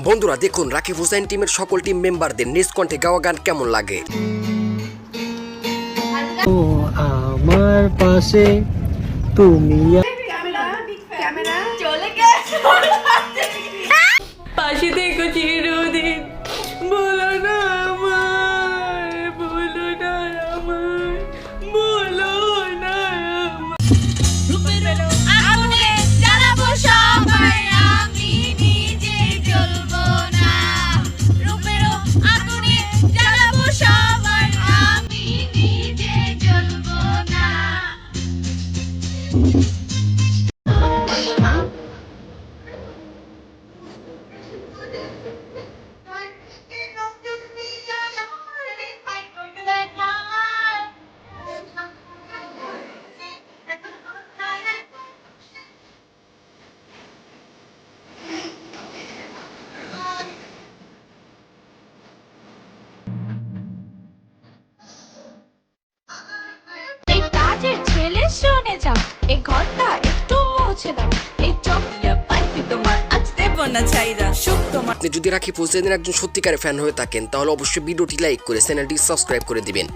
বন্ধুরা দেখুন রাকিব হুসাইন টিমের সকল টিম মেম্বারদের নিজ কণ্ঠে গাওয়া গান কেমন লাগে। ও আমার পাশে তুমি পাশে থেকে চিরদিন, বলো না আমার, বলো না আমার, বলো না আমার। রূপের আগুনে জ্বালাবো সবাই, আমি নিজে জ্বলবো না। রূপের আগুনে জ্বালাবো সবাই, আমি নিজে জ্বলবো না। এই কাজের ছেলে শুনে যাও, এই ঘরটা একটু মুছে দাও, এই চকিয়া পাইপি তোমার আজ দেব না ছাইরা সুখ তোমার। আপনি যদি রাকিব হুসাইনের একজন সত্যিকারের ফ্যান হয়ে থাকেন তাহলে অবশ্যই ভিডিওটি লাইক করে চ্যানেলটি সাবস্ক্রাইব করে দিবেন।